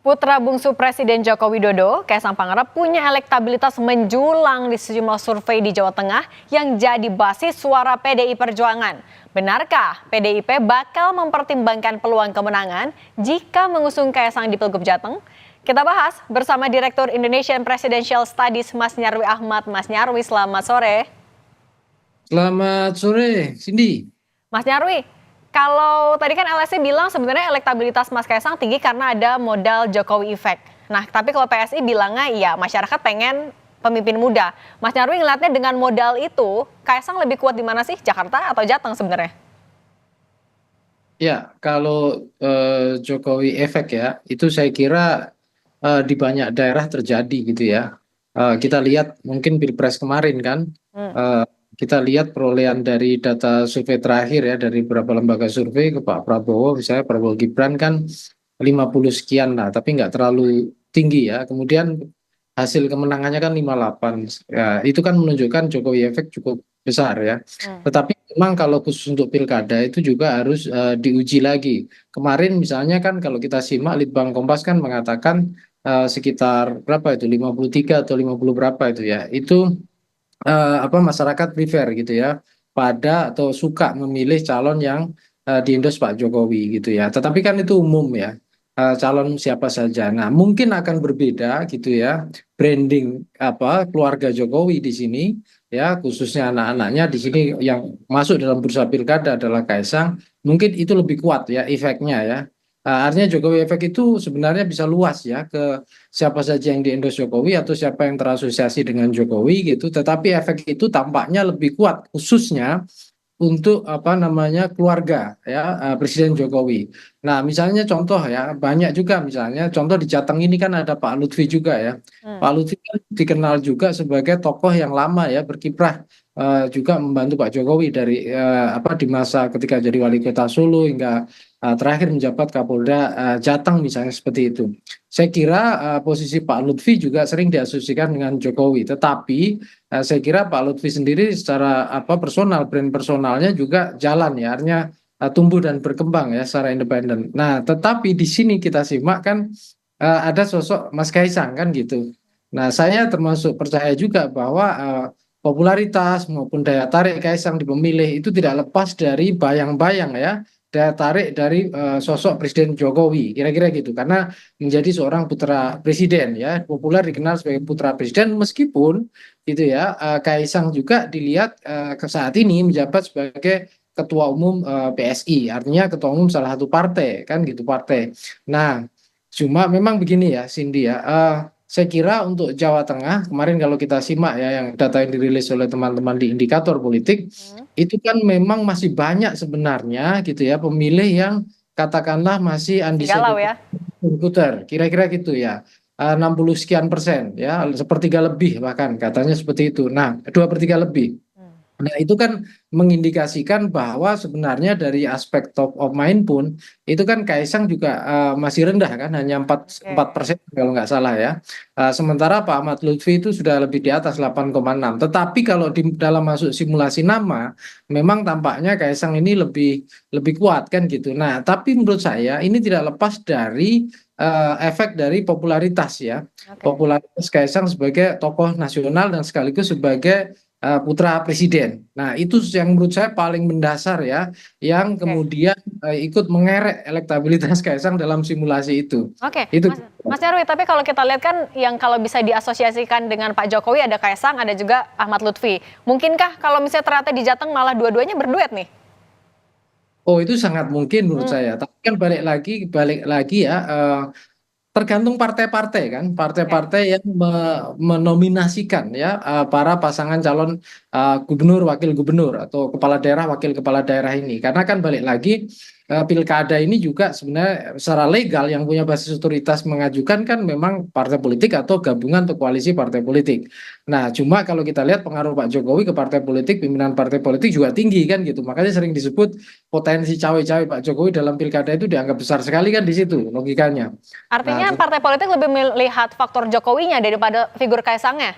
Putra bungsu Presiden Joko Widodo, Kaisang Pangarep punya elektabilitas menjulang di sejumlah survei di Jawa Tengah yang jadi basis suara PDI Perjuangan. Benarkah PDIP bakal mempertimbangkan peluang kemenangan jika mengusung Kaisang di Pilgub Jateng? Kita bahas bersama Direktur Indonesian Presidential Studies Mas Nyarwi Ahmad. Mas Nyarwi, selamat sore. Selamat sore, Cindy. Mas Nyarwi, kalau tadi kan LSI bilang sebenarnya elektabilitas Mas Kaisang tinggi karena ada modal Jokowi Effect. Nah, tapi kalau PSI bilangnya iya masyarakat pengen pemimpin muda. Mas Nyarwi ngeliatnya dengan modal itu, Kaisang lebih kuat di mana sih? Jakarta atau Jateng sebenarnya? Ya, kalau Jokowi efek ya, itu saya kira di banyak daerah terjadi gitu ya. Kita lihat mungkin Pilpres kemarin kan, Hmm. eh, kita lihat perolehan dari data survei terakhir ya dari beberapa lembaga survei ke Pak Prabowo, misalnya Prabowo Gibran kan 50 sekian lah, tapi nggak terlalu tinggi ya. Kemudian hasil kemenangannya kan 58. Ya, itu kan menunjukkan Jokowi efek cukup besar ya. Hmm. Tetapi memang kalau khusus untuk pilkada itu juga harus diuji lagi. Kemarin misalnya kan kalau kita simak Litbang Kompas kan mengatakan sekitar berapa itu 53 atau 50 berapa itu ya. Itu apa masyarakat prefer gitu ya pada atau suka memilih calon yang diendos Pak Jokowi gitu ya. Tetapi kan itu umum ya. Calon siapa saja. Nah, mungkin akan berbeda gitu ya branding apa keluarga Jokowi di sini ya khususnya anak-anaknya di sini yang masuk dalam bursa pilkada adalah Kaisang. Mungkin itu lebih kuat ya efeknya ya. Artinya Jokowi efek itu sebenarnya bisa luas ya ke siapa saja yang di-endorse Jokowi atau siapa yang terasosiasi dengan Jokowi gitu, tetapi efek itu tampaknya lebih kuat khususnya untuk apa namanya keluarga ya Presiden Jokowi. Nah, misalnya contoh ya, banyak juga misalnya contoh di Jateng ini kan ada Pak Lutfi juga ya. Hmm. Pak Lutfi kan dikenal juga sebagai tokoh yang lama ya berkiprah juga membantu Pak Jokowi dari apa di masa ketika jadi wali kota Solo hingga terakhir menjabat Kapolda Jateng misalnya seperti itu. Saya kira posisi Pak Lutfi juga sering diasosiasikan dengan Jokowi, tetapi saya kira Pak Lutfi sendiri secara apa personal, brand personalnya juga jalan ya, artinya tumbuh dan berkembang ya secara independen. Nah, tetapi di sini kita simak kan ada sosok Mas Kaisang kan gitu. Nah, saya termasuk percaya juga bahwa popularitas maupun daya tarik Kaisang di pemilih itu tidak lepas dari bayang-bayang ya daya tarik dari sosok Presiden Jokowi kira-kira gitu karena menjadi seorang putra presiden ya populer dikenal sebagai putra presiden meskipun gitu ya Kaisang juga dilihat ke saat ini menjabat sebagai ketua umum PSI artinya ketua umum salah satu partai kan gitu partai. Nah, cuma memang begini ya Cindy ya saya kira untuk Jawa Tengah kemarin kalau kita simak ya yang data yang dirilis oleh teman-teman di indikator politik Hmm. itu kan memang masih banyak sebenarnya gitu ya pemilih yang katakanlah masih Masih galau undecided ya. voter kira-kira gitu ya. 60 sekian persen ya sepertiga lebih bahkan katanya seperti itu. Nah, dua per tiga lebih. Hmm. Nah, itu kan mengindikasikan bahwa sebenarnya dari aspek top of mind pun itu kan Kaisang juga masih rendah kan hanya Oke. 4% kalau nggak salah ya. Sementara Pak Ahmad Lutfi itu sudah lebih di atas 8,6. Tetapi kalau di dalam masuk simulasi nama memang tampaknya Kaisang ini lebih lebih kuat kan gitu. Nah, tapi menurut saya ini tidak lepas dari efek dari popularitas ya. Oke. Popularitas Kaisang sebagai tokoh nasional dan sekaligus sebagai putra presiden. Nah, itu yang menurut saya paling mendasar ya, yang Oke. kemudian ikut mengerek elektabilitas Kaisang dalam simulasi itu. Oke, Itu. Mas Nyarwi, tapi kalau kita lihat kan yang kalau bisa diasosiasikan dengan Pak Jokowi ada Kaisang, ada juga Ahmad Lutfi. Mungkinkah kalau misalnya ternyata di Jateng malah dua-duanya berduet nih? Oh, itu sangat mungkin menurut Hmm. saya. Tapi kan balik lagi ya. Tergantung partai-partai kan, Oke. partai-partai yang menominasikan ya para pasangan calon gubernur, wakil gubernur atau kepala daerah, wakil kepala daerah ini. Karena kan balik lagi pilkada ini juga sebenarnya secara legal yang punya basis otoritas mengajukan kan memang partai politik atau gabungan atau koalisi partai politik. Nah, cuma kalau kita lihat pengaruh Pak Jokowi ke partai politik, pimpinan partai politik juga tinggi kan gitu. Makanya sering disebut potensi cawe-cawe Pak Jokowi dalam pilkada itu dianggap besar sekali kan di situ logikanya. Nah, Artinya partai politik lebih melihat faktor Jokowinya daripada figur Kaisangnya?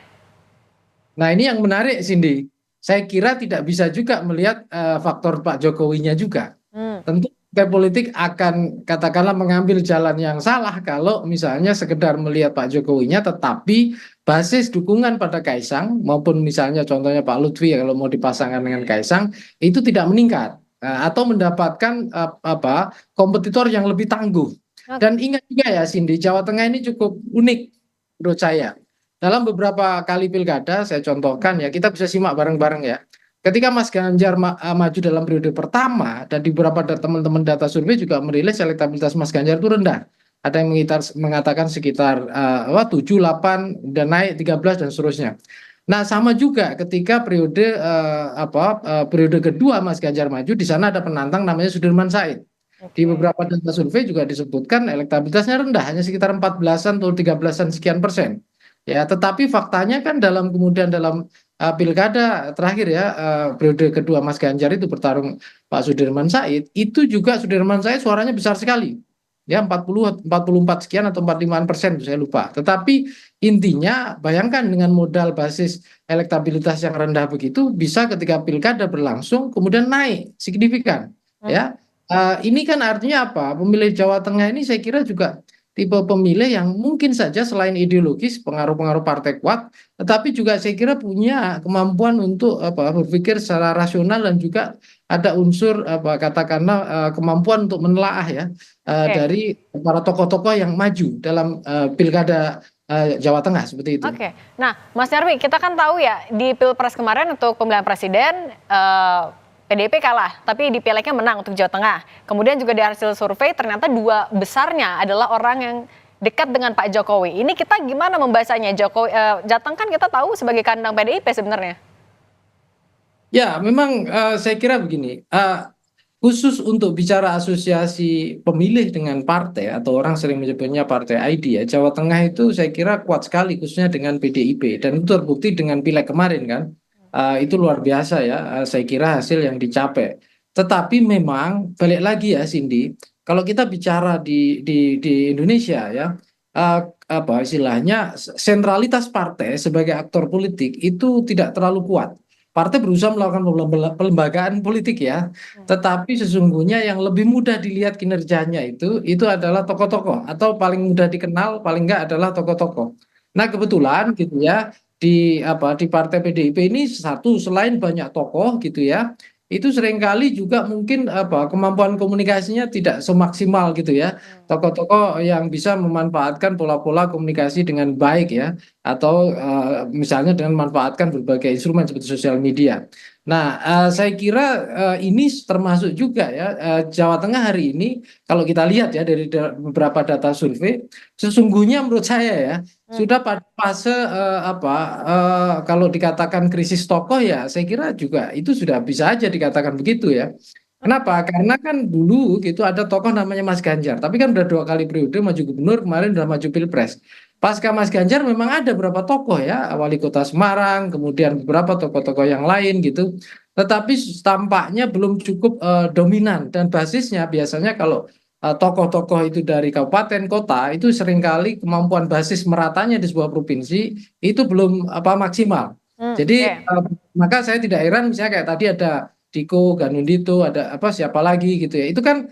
nah, ini yang menarik, Cindy. Saya kira tidak bisa juga melihat faktor Pak Jokowinya juga. Hmm. Tentu partai politik akan katakanlah mengambil jalan yang salah kalau misalnya sekedar melihat Pak Jokowinya tetapi basis dukungan pada Kaisang maupun misalnya contohnya Pak Lutfi ya, kalau mau dipasangkan dengan Kaisang itu tidak meningkat atau mendapatkan kompetitor yang lebih tangguh. Dan ingat juga ya Cindy, Jawa Tengah ini cukup unik menurut saya. Dalam beberapa kali pilkada saya contohkan ya, kita bisa simak bareng-bareng ya. Ketika Mas Ganjar maju dalam periode pertama dan di beberapa teman-teman data survei juga merilis elektabilitas Mas Ganjar itu rendah. Ada yang mengatakan sekitar 7, 8 dan naik 13 dan seterusnya. Nah, sama juga ketika periode kedua Mas Ganjar maju di sana ada penantang namanya Sudirman Said. Di Oke. beberapa data survei juga disebutkan elektabilitasnya rendah, hanya sekitar 14-an atau 13-an sekian persen. Ya, tetapi faktanya kan dalam pilkada terakhir ya, periode kedua Mas Ganjar itu bertarung Pak Sudirman Said, itu juga Sudirman Said suaranya besar sekali. Ya, 44 sekian atau 45%, saya lupa. Tetapi intinya bayangkan dengan modal basis elektabilitas yang rendah begitu bisa ketika pilkada berlangsung kemudian naik signifikan. Ya, ini kan artinya apa? Pemilih Jawa Tengah ini saya kira juga tipe pemilih yang mungkin saja selain ideologis, pengaruh-pengaruh partai kuat, tetapi juga saya kira punya kemampuan untuk berpikir secara rasional dan juga ada unsur katakanlah kemampuan untuk menelaah ya Oke. dari para tokoh-tokoh yang maju dalam pilkada Jawa Tengah seperti itu. Oke. Nah, Mas Nyarwi, kita kan tahu ya di Pilpres kemarin untuk pemilihan presiden PDIP kalah, tapi di Pilegnya menang untuk Jawa Tengah. Kemudian juga di hasil survei ternyata dua besarnya adalah orang yang dekat dengan Pak Jokowi. Ini kita gimana membacanya? Jateng kan kita tahu sebagai kandang PDIP sebenarnya. Ya, memang saya kira begini, khusus untuk bicara asosiasi pemilih dengan partai atau orang sering menyebutnya partai ID ya, Jawa Tengah itu saya kira kuat sekali khususnya dengan PDIP dan itu terbukti dengan pileg kemarin kan. Itu luar biasa ya, saya kira hasil yang dicapai. Tetapi memang balik lagi ya Cindy, kalau kita bicara di Indonesia ya, eh, apa istilahnya sentralitas partai sebagai aktor politik itu tidak terlalu kuat. Partai berusaha melakukan pelembagaan politik ya, tetapi sesungguhnya yang lebih mudah dilihat kinerjanya itu adalah tokoh-tokoh atau paling mudah dikenal paling enggak adalah tokoh-tokoh. Nah, kebetulan gitu ya di Partai PDIP ini satu selain banyak tokoh gitu ya, itu seringkali juga mungkin kemampuan komunikasinya tidak semaksimal gitu ya. Tokoh-tokoh yang bisa memanfaatkan pola-pola komunikasi dengan baik ya atau misalnya dengan memanfaatkan berbagai instrumen seperti sosial media. Nah, saya kira ini termasuk juga ya Jawa Tengah hari ini kalau kita lihat ya dari beberapa data survei, sesungguhnya menurut saya ya sudah pada fase kalau dikatakan krisis tokoh ya saya kira juga itu sudah bisa aja dikatakan begitu ya. Kenapa? Karena kan dulu gitu ada tokoh namanya Mas Ganjar, tapi kan udah 2 kali periode maju gubernur, kemarin udah maju pilpres. Pasca Mas Ganjar memang ada beberapa tokoh ya, wali kota Semarang, kemudian beberapa tokoh-tokoh yang lain gitu. Tetapi tampaknya belum cukup dominan dan basisnya biasanya kalau tokoh-tokoh itu dari kabupaten kota itu seringkali kemampuan basis meratanya di sebuah provinsi itu belum maksimal. Jadi Oke. maka saya tidak heran misalnya kayak tadi ada Diko, Ganundito, ada siapa lagi gitu ya. Itu kan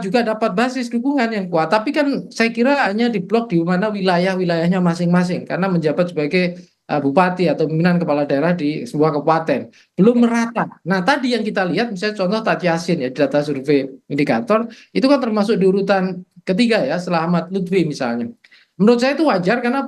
juga dapat basis dukungan yang kuat. Tapi kan saya kira hanya di blok di mana wilayah-wilayahnya masing-masing karena menjabat sebagai bupati atau pimpinan kepala daerah di sebuah kabupaten belum merata. Nah, tadi yang kita lihat misalnya contoh Tati Yasin ya di data survei indikator itu kan termasuk di urutan ketiga ya setelah Ahmad Lutfi misalnya. Menurut saya itu wajar karena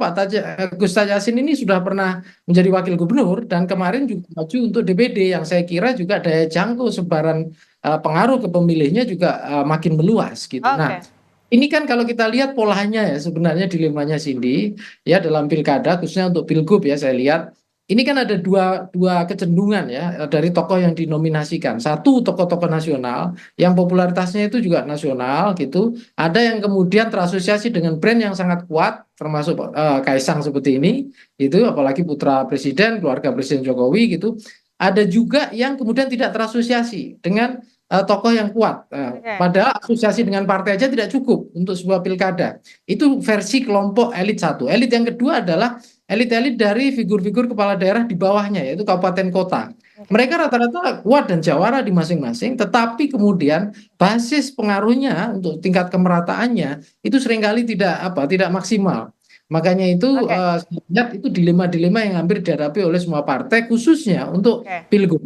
Gus Yasin ini sudah pernah menjadi wakil gubernur dan kemarin juga maju untuk DPD yang saya kira juga daya jangkau sebaran pengaruh ke pemilihnya juga makin meluas gitu. Nah, Oke. ini kan kalau kita lihat polanya ya sebenarnya dilemanya Cindy ya dalam pilkada khususnya untuk pilgub ya saya lihat ini kan ada dua kecenderungan ya dari tokoh yang dinominasikan. Satu tokoh-tokoh nasional yang popularitasnya itu juga nasional gitu. Ada yang kemudian terasosiasi dengan brand yang sangat kuat termasuk Kaisang seperti ini itu apalagi putra presiden, keluarga Presiden Jokowi gitu. Ada juga yang kemudian tidak terasosiasi dengan tokoh yang kuat. Oke. Padahal asosiasi dengan partai aja tidak cukup untuk sebuah pilkada. Itu versi kelompok elit satu. Elit yang kedua adalah elit-elit dari figur-figur kepala daerah di bawahnya, yaitu kabupaten kota. Mereka rata-rata kuat dan jawara di masing-masing, tetapi kemudian basis pengaruhnya untuk tingkat kemerataannya itu seringkali tidak maksimal. Makanya itu Oke, saya lihat itu dilema-dilema yang hampir dihadapi oleh semua partai, khususnya untuk oke. pilgub.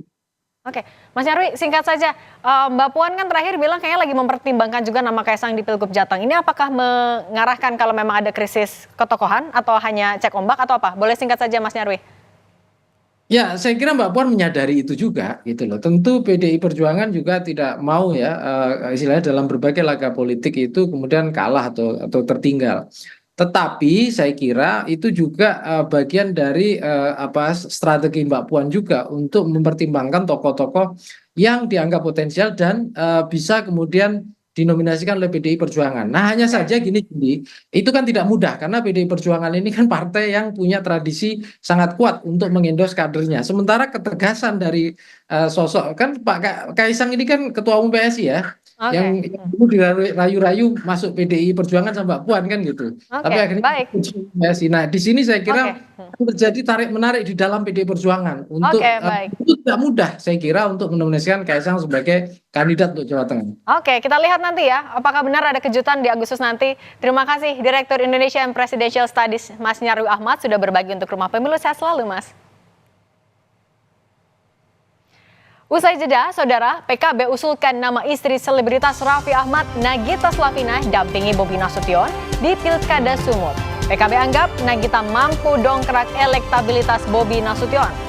Oke, Mas Nyarwi singkat saja, Mbak Puan kan terakhir bilang kayaknya lagi mempertimbangkan juga nama Kaisang di Pilgub Jateng. Ini apakah mengarahkan kalau memang ada krisis ketokohan atau hanya cek ombak atau apa? Boleh singkat saja Mas Nyarwi. Ya, saya kira Mbak Puan menyadari itu juga, gitu loh. Tentu PDI Perjuangan juga tidak mau ya, istilahnya dalam berbagai laga politik itu kemudian kalah atau tertinggal. Tetapi saya kira itu juga bagian dari strategi Mbak Puan juga untuk mempertimbangkan tokoh-tokoh yang dianggap potensial dan bisa kemudian dinominasikan oleh PDI Perjuangan. Nah, hanya Oke, saja gini, itu kan tidak mudah karena PDI Perjuangan ini kan partai yang punya tradisi sangat kuat untuk mengendos kadernya. Sementara ketegasan dari sosok kan Kaisang ini kan ketua umum PSI ya, oke, yang dulu dirayu-rayu masuk PDI Perjuangan sama Mbak Puan kan gitu. Tapi oke, akhirnya baik, PSI. Nah, di sini saya oke, kira terjadi tarik-menarik di dalam PDI Perjuangan oke, untuk baik. itu tidak mudah saya kira untuk menominasikan Kaisang sebagai kandidat untuk Jawa Tengah. Oke, kita lihat nanti ya, apakah benar ada kejutan di Agustus nanti. Terima kasih Direktur Indonesian Presidential Studies, Mas Nyarwi Ahmad, sudah berbagi untuk Rumah Pemilu. Sehat selalu, Mas. Usai jeda, Saudara, PKB usulkan nama istri selebritas Raffi Ahmad, Nagita Slavina, dampingi Bobi Nasution di Pilkada Sumut. PKB anggap Nagita mampu dongkrak elektabilitas Bobi Nasution.